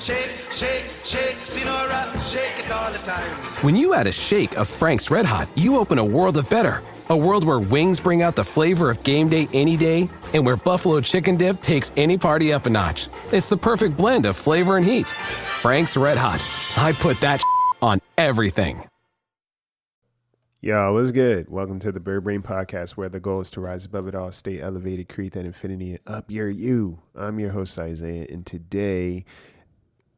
Shake, shake, shake, Sinora, shake it all the time. When you add a shake of Frank's Red Hot, you open a world of better. A world where wings bring out the flavor of game day any day, and where buffalo chicken dip takes any party up a notch. It's the perfect blend of flavor and heat. Frank's Red Hot. I put that on everything. Yo, what's good? Welcome to the Bird Brain Podcast, where the goal is to rise above it all, stay elevated, create that infinity, and up your you. I'm your host, Isaiah, and today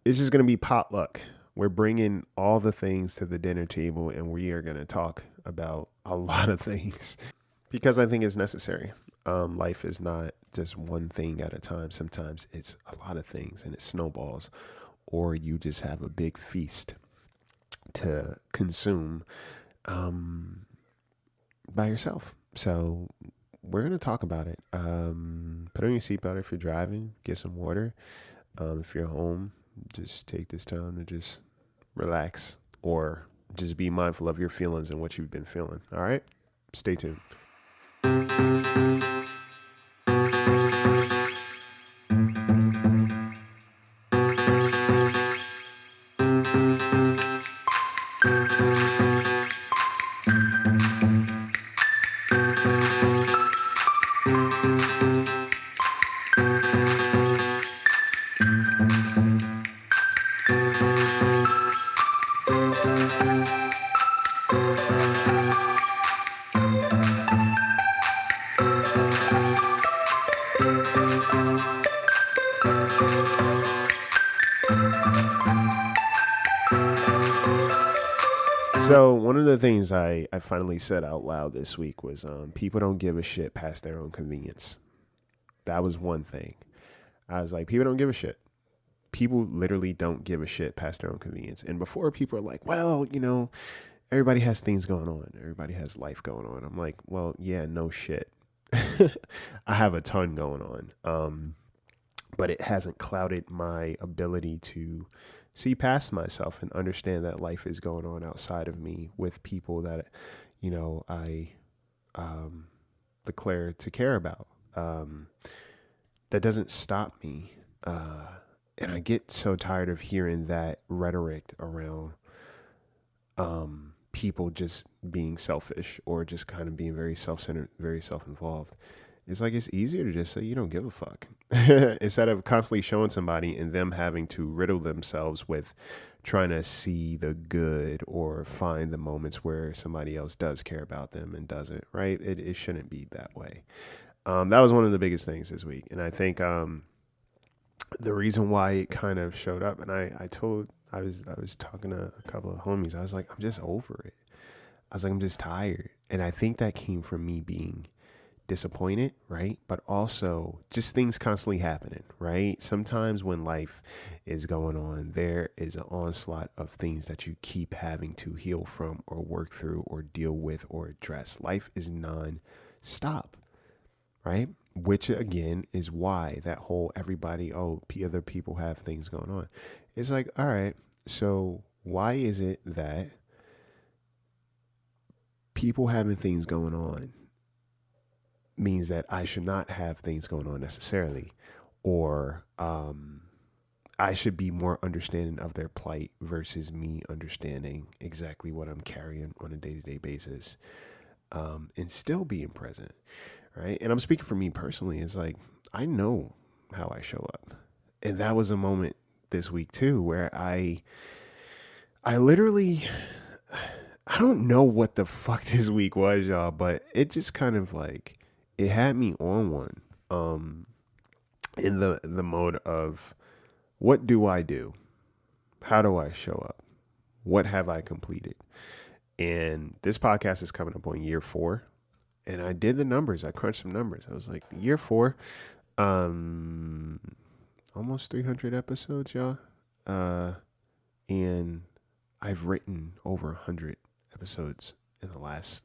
it's just going to be potluck. We're bringing all the things to the dinner table, and we are going to talk about a lot of things because I think it's necessary. Life is not just one thing at a time. Sometimes it's a lot of things, and it snowballs, or you just have a big feast to consume by yourself. So we're going to talk about it. Put on your seatbelt if you're driving, get some water. If you're home, just take this time to just relax or just be mindful of your feelings and what you've been feeling. All right, stay tuned. So one of the things I finally said out loud this week was people don't give a shit past their own convenience. That was one thing. I was like, people don't give a shit. People literally don't give a shit past their own convenience. And before, people are like, well, you know, everybody has things going on. Everybody has life going on. I'm like, well, yeah, no shit. I have a ton going on. But it hasn't clouded my ability to see past myself and understand that life is going on outside of me with people that, you know, I declare to care about. That doesn't stop me. And I get so tired of hearing that rhetoric around people just being selfish or just kind of being very self-centered, very self-involved. It's like it's easier to just say you don't give a fuck instead of constantly showing somebody and them having to riddle themselves with trying to see the good or find the moments where somebody else does care about them and doesn't, right? It shouldn't be that way. That was one of the biggest things this week. And I think the reason why it kind of showed up, and I was talking to a couple of homies, I was like, I'm just over it. I was like, I'm just tired. And I think that came from me being disappointed, right? But also just things constantly happening, right? Sometimes when life is going on, there is an onslaught of things that you keep having to heal from or work through or deal with or address. Life is non-stop, right? Which again is why that whole everybody, other people have things going on. It's like, all right, so why is it that people having things going on means that I should not have things going on necessarily, or I should be more understanding of their plight versus me understanding exactly what I'm carrying on a day-to-day basis, and still being present, right? And I'm speaking for me personally. It's like, I know how I show up. And that was a moment this week too, where I literally, I don't know what the fuck this week was, y'all, but it just kind of like, it had me on one, in the mode of, what do I do? How do I show up? What have I completed? And this podcast is coming up on year 4. And I did the numbers. I crunched some numbers. I was like, year 4, almost 300 episodes, y'all. And I've written over 100 episodes in the last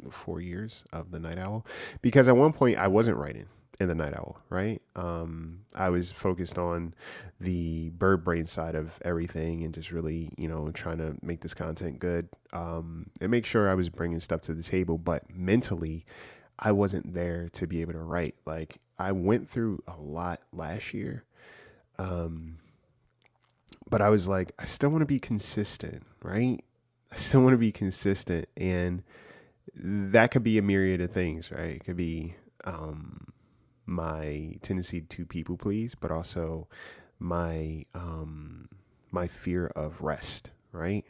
4 years of the Night Owl, because at one point I wasn't writing in the Night Owl, right? I was focused on the bird brain side of everything and just really, trying to make this content good, and make sure I was bringing stuff to the table. But mentally, I wasn't there to be able to write. Like, I went through a lot last year, But I was like, I still want to be consistent, right? I still want to be consistent. And that could be a myriad of things, right? It could be my tendency to people please, but also my my fear of rest, right?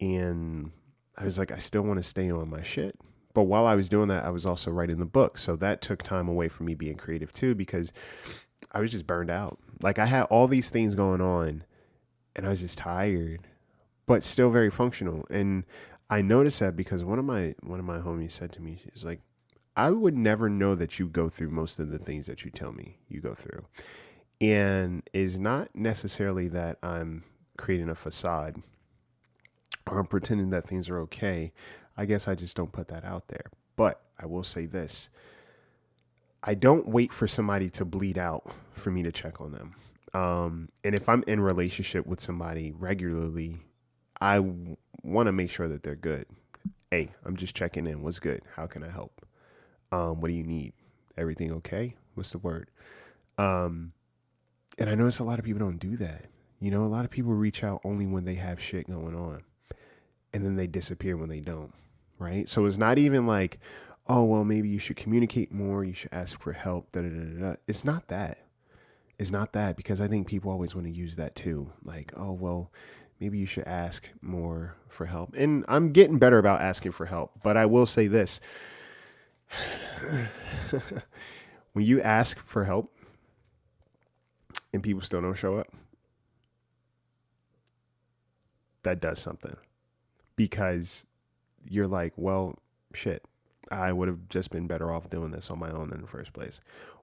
And I was like, I still want to stay on my shit. But while I was doing that, I was also writing the book. So that took time away from me being creative too, because I was just burned out. Like I had all these things going on and I was just tired, but still very functional. And I noticed that because one of my homies said to me, she's like, I would never know that you go through most of the things that you tell me you go through. And it's not necessarily that I'm creating a facade or I'm pretending that things are okay. I guess I just don't put that out there. But I will say this. I don't wait for somebody to bleed out for me to check on them. And if I'm in relationship with somebody regularly, I want to make sure that they're good. Hey, I'm just checking in. What's good? How can I help? What do you need? Everything okay? What's the word? And I notice a lot of people don't do that. You know, a lot of people reach out only when they have shit going on. And then they disappear when they don't. Right? So it's not even like, oh, well, maybe you should communicate more. You should ask for help. Da, da, da, da. It's not that. It's not that, because I think people always want to use that too. Like, oh, well, maybe you should ask more for help. And I'm getting better about asking for help. But I will say this. When you ask for help and people still don't show up, that does something. Because you're like, well, shit, I would have just been better off doing this on my own in the first place.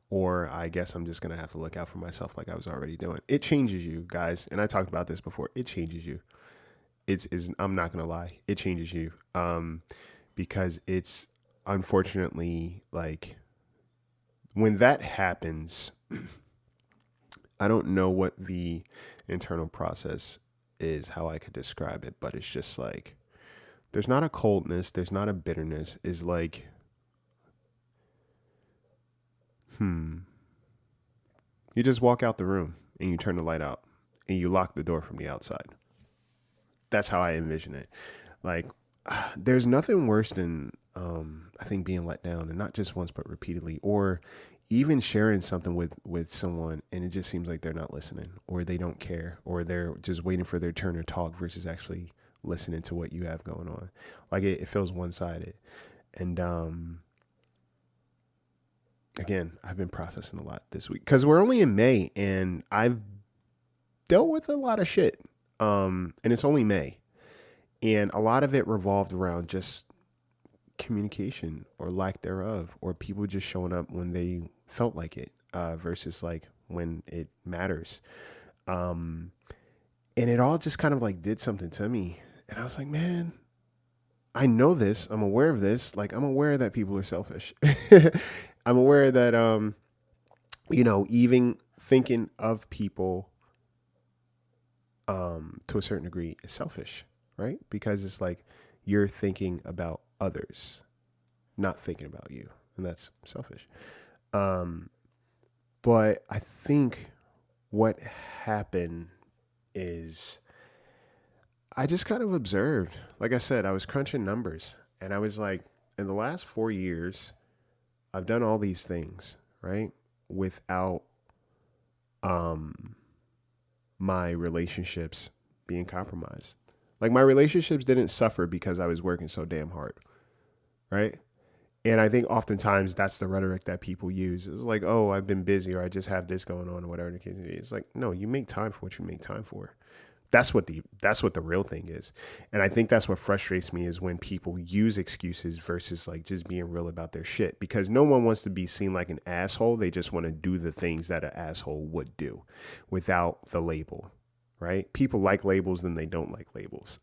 Or I guess I'm just going to have to look out for myself like I was already doing. It changes you, guys. And I talked about this before. It changes you. I'm not going to lie. It changes you. Because it's unfortunately like when that happens, I don't know what the internal process is, how I could describe it, but it's just like, there's not a coldness. There's not a bitterness. It's like, you just walk out the room and you turn the light out and you lock the door from the outside. That's how I envision it. Like, there's nothing worse than, I think, being let down, and not just once, but repeatedly, or even sharing something with someone and it just seems like they're not listening, or they don't care, or they're just waiting for their turn to talk versus actually listening to what you have going on. Like it feels one-sided. And, again, I've been processing a lot this week because we're only in May and I've dealt with a lot of shit. And it's only May. And a lot of it revolved around just communication or lack thereof, or people just showing up when they felt like it, versus like when it matters. And it all just kind of like did something to me. And I was like, man, I know this. I'm aware of this. Like, I'm aware that people are selfish. I'm aware that, even thinking of people, to a certain degree is selfish, right? Because it's like you're thinking about others, not thinking about you. And that's selfish. But I think what happened is I just kind of observed, like I said, I was crunching numbers and I was like, in the last 4 years, I've done all these things, right? Without, my relationships being compromised. Like my relationships didn't suffer because I was working so damn hard, right? And I think oftentimes that's the rhetoric that people use. It was like, oh, I've been busy, or I just have this going on, or whatever the case may be. It's like, no, you make time for what you make time for. That's what the real thing is. And I think that's what frustrates me is when people use excuses versus like just being real about their shit, because no one wants to be seen like an asshole. They just want to do the things that an asshole would do without the label, right? People like labels, then they don't like labels.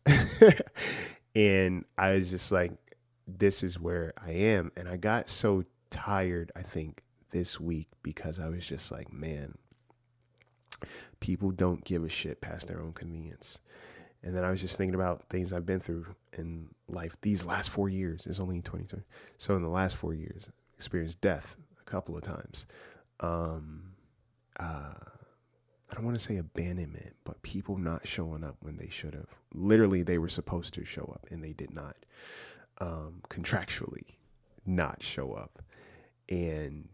And I was just like, this is where I am. And I got so tired, I think, this week because I was just like, man, people don't give a shit past their own convenience. And then I was just thinking about things I've been through in life these last 4 years. It's only 2020. So in the last 4 years, I experienced death a couple of times. I don't want to say abandonment, but people not showing up when they should have. Literally, they were supposed to show up and they did not. Contractually not show up. And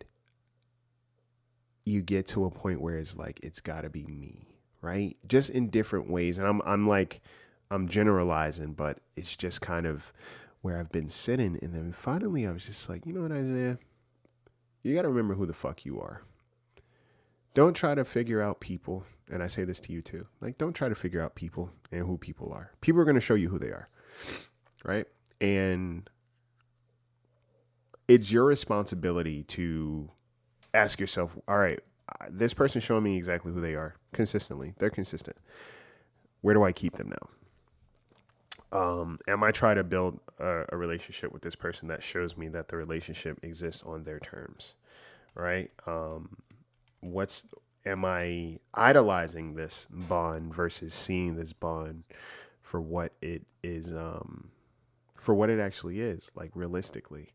you get to a point where it's like, it's got to be me, right? Just in different ways. And I'm generalizing, but it's just kind of where I've been sitting. And then finally I was just like, you know what, Isaiah? You got to remember who the fuck you are. Don't try to figure out people. And I say this to you too. Like, don't try to figure out people and who people are. People are going to show you who they are. Right. And it's your responsibility to ask yourself, all right, this person's showing me exactly who they are consistently. They're consistent. Where do I keep them now? Am I trying to build a relationship with this person that shows me that the relationship exists on their terms? Right. Am I idolizing this bond versus seeing this bond for what it is, for what it actually is, like realistically?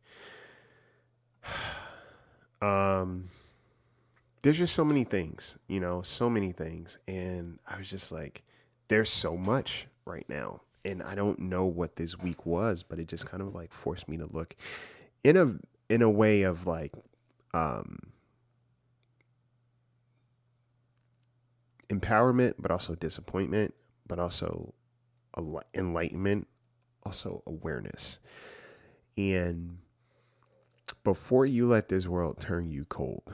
There's just so many things, so many things. And I was just like, there's so much right now. And I don't know what this week was, but it just kind of like forced me to look in a way of like, empowerment, but also disappointment, but also enlightenment, also awareness. And before you let this world turn you cold,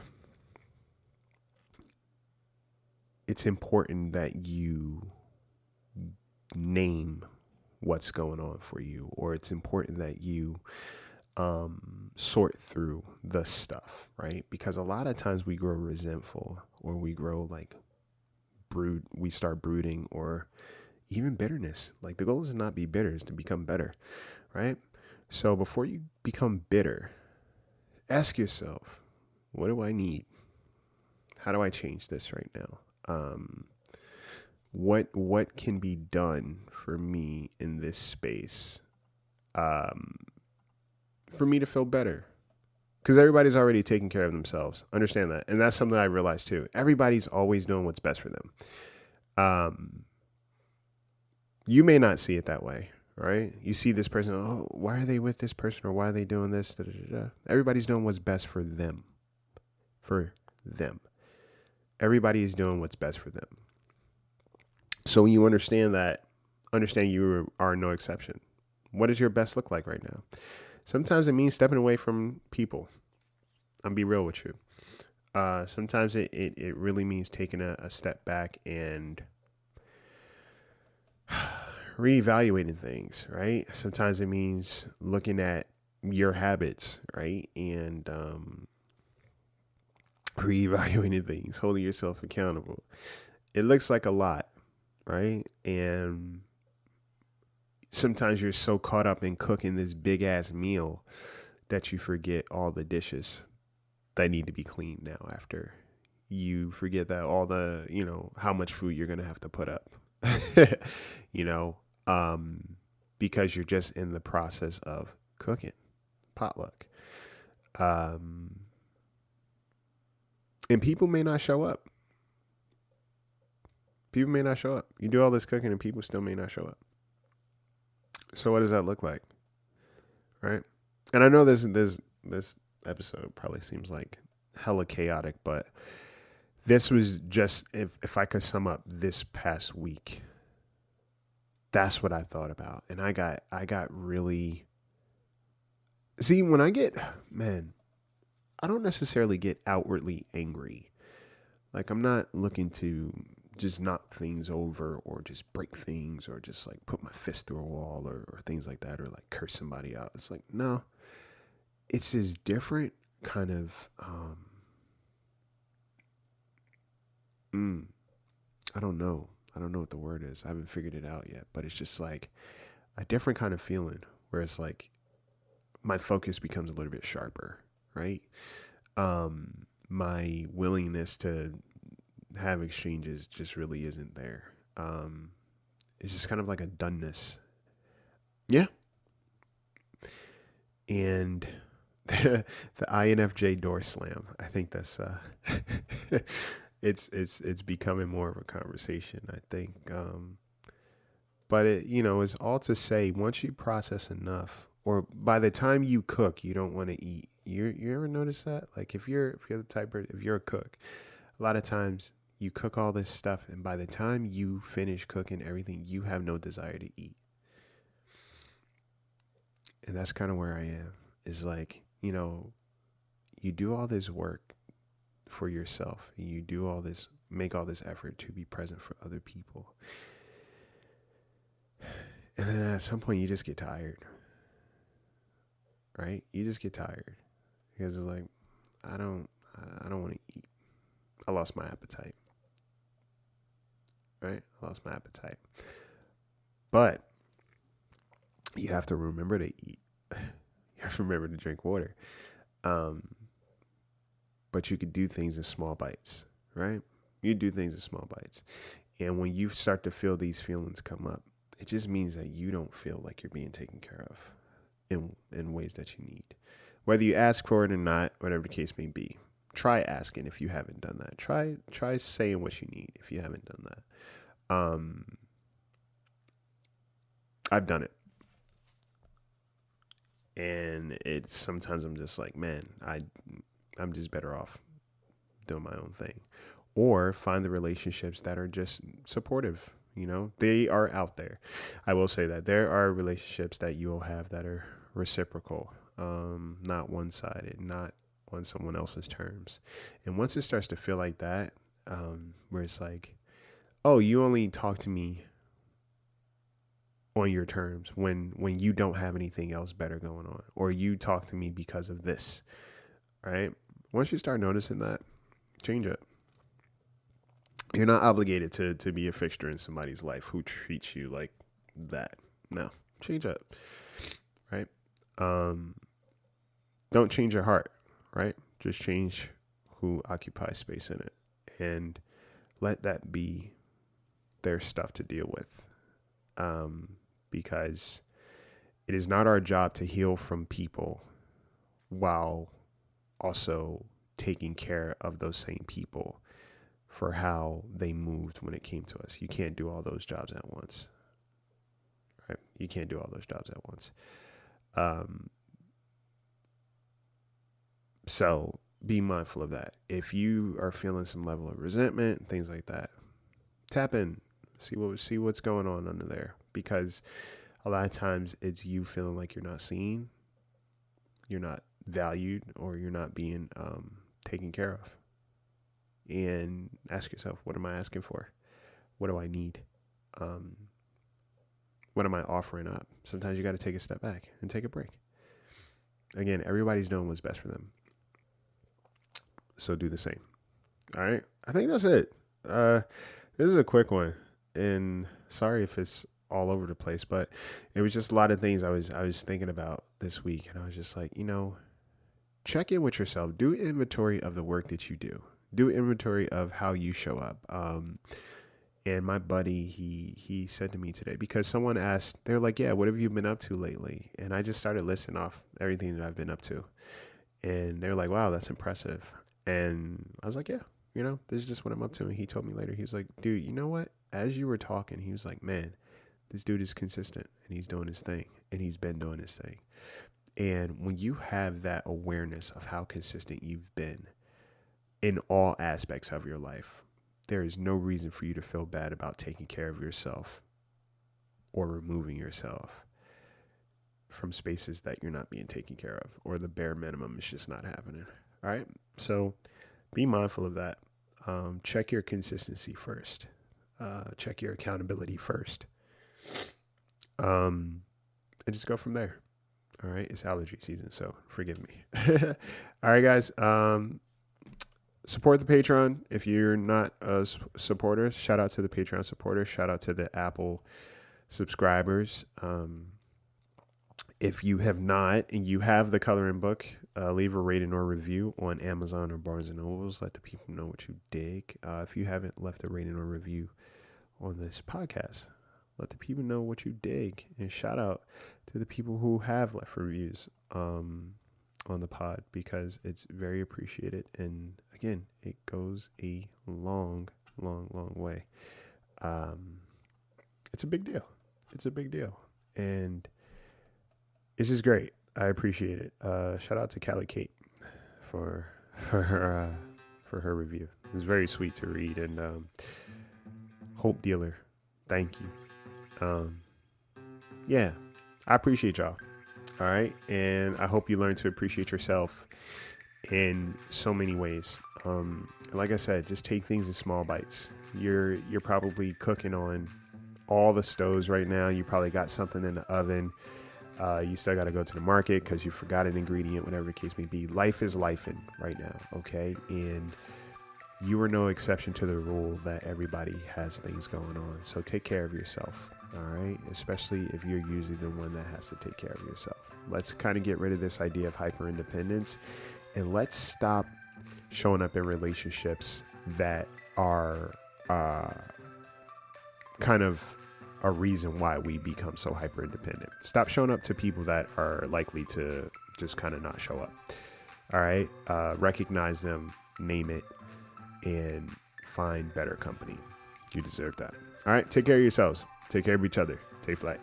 it's important that you name what's going on for you, or it's important that you sort through the stuff, right? Because a lot of times we grow resentful, or we grow like we start brooding, or even bitterness. Like, the goal is to not be bitter, is to become better, right? So before you become bitter, ask yourself, what do I need? How do I change this right now? What can be done for me in this space, for me to feel better? Because everybody's already taking care of themselves. Understand that. And that's something I realized too. Everybody's always doing what's best for them. You may not see it that way, right? You see this person, oh, why are they with this person, or why are they doing this? Da, da, da, da. Everybody's doing what's best for them. For them. Everybody is doing what's best for them. So when you understand that, understand you are no exception. What does your best look like right now? Sometimes it means stepping away from people. I'll be real with you. Sometimes it really means taking a step back and reevaluating things, right? Sometimes it means looking at your habits, right? And reevaluating things, holding yourself accountable. It looks like a lot, right? And sometimes you're so caught up in cooking this big ass meal that you forget all the dishes that need to be cleaned now after. You forget that all the, how much food you're going to have to put up, because you're just in the process of cooking, potluck. And people may not show up. People may not show up. You do all this cooking and people still may not show up. So what does that look like? Right? And I know this episode probably seems like hella chaotic, but this was just, if I could sum up this past week, that's what I thought about. And I got really, see, when I don't necessarily get outwardly angry. Like, I'm not looking to just knock things over, or just break things, or just like put my fist through a wall, or things like that, or like curse somebody out. It's like, no, it's this different kind of, I don't know what the word is. I haven't figured it out yet, but it's just like a different kind of feeling where it's like my focus becomes a little bit sharper, right? My willingness to have exchanges just really isn't there. It's just kind of like a doneness. Yeah. And the INFJ door slam, I think that's it's becoming more of a conversation, I think. But it's all to say, once you process enough, or by the time you cook, you don't want to eat. You ever notice that? Like if you're the type of, if you're a cook, a lot of times you cook all this stuff, and by the time you finish cooking everything, you have no desire to eat. And that's kind of where I am. Is like, you do all this work for yourself, and you do all this, make all this effort to be present for other people. And then at some point you just get tired, right? You just get tired because it's like, I don't want to eat. I lost my appetite, right? I lost my appetite. But you have to remember to eat. You have to remember to drink water. But you could do things in small bites, right? You do things in small bites. And when you start to feel these feelings come up, it just means that you don't feel like you're being taken care of in ways that you need. Whether you ask for it or not, whatever the case may be, try asking if you haven't done that. Try saying what you need if you haven't done that. I've done it. And it's sometimes I'm just like, man, I'm just better off doing my own thing. Or find the relationships that are just supportive. They are out there. I will say that there are relationships that you will have that are reciprocal, not one-sided, not on someone else's terms. And once it starts to feel like that, where it's like, oh, you only talk to me on your terms when you don't have anything else better going on, or you talk to me because of this, right? Once you start noticing that, change it. You're not obligated to be a fixture in somebody's life who treats you like that. No, change up, right? Don't change your heart, right? Just change who occupies space in it, and let that be their stuff to deal with. Because it is not our job to heal from people while also taking care of those same people for how they moved when it came to us. You can't do all those jobs at once, right? You can't do all those jobs at once. So be mindful of that. If you are feeling some level of resentment, things like that, tap in, see what's going on under there, because a lot of times it's you feeling like you're not seen, you're not valued, or you're not being taken care of. And ask yourself, what am I asking for? What do I need? What am I offering up? Sometimes you got to take a step back and take a break. Again, everybody's doing what's best for them. So do the same. All right. I think that's it. This is a quick one, and sorry if it's all over the place, but it was just a lot of things I was thinking about this week, and I was just like, check in with yourself. Do inventory of the work that you do. Do inventory of how you show up. And my buddy, he said to me today, because someone asked, they're like, yeah, what have you been up to lately? And I just started listing off everything that I've been up to. And they're like, wow, that's impressive. And I was like, yeah, this is just what I'm up to. And he told me later, he was like, dude, you know what? As you were talking, he was like, man, this dude is consistent, and he's doing his thing, and he's been doing his thing. And when you have that awareness of how consistent you've been in all aspects of your life, there is no reason for you to feel bad about taking care of yourself or removing yourself from spaces that you're not being taken care of, or the bare minimum is just not happening. All right. So be mindful of that. Check your consistency first. Check your accountability first. And just go from there. All right. It's allergy season, so forgive me. All right, guys. Support the Patreon. If you're not a supporter, shout out to the Patreon supporters. Shout out to the Apple subscribers. If you have not, and you have the coloring book, leave a rating or review on Amazon or Barnes & Nobles. Let the people know what you dig. If you haven't left a rating or review on this podcast, let the people know what you dig. And shout out to the people who have left reviews. on the pod because it's very appreciated. And again, it goes a long way. It's a big deal. It's a big deal. And it's just great. I appreciate it. Shout out to Callie Kate for her review. It was very sweet to read. And Hope Dealer, thank you. Yeah, I appreciate y'all. All right. And I hope you learn to appreciate yourself in so many ways. Like I said, just take things in small bites. You're probably cooking on all the stoves right now. You probably got something in the oven. You still got to go to the market because you forgot an ingredient, whatever the case may be. Life is lifing right now. Okay. And you are no exception to the rule that everybody has things going on. So take care of yourself. All right. Especially if you're usually the one that has to take care of yourself. Let's kind of get rid of this idea of hyper independence, and let's stop showing up in relationships that are kind of a reason why we become so hyper independent. Stop showing up to people that are likely to just kind of not show up. All right. Recognize them, name it, and find better company. You deserve that. All right. Take care of yourselves. Take care of each other. Take flight.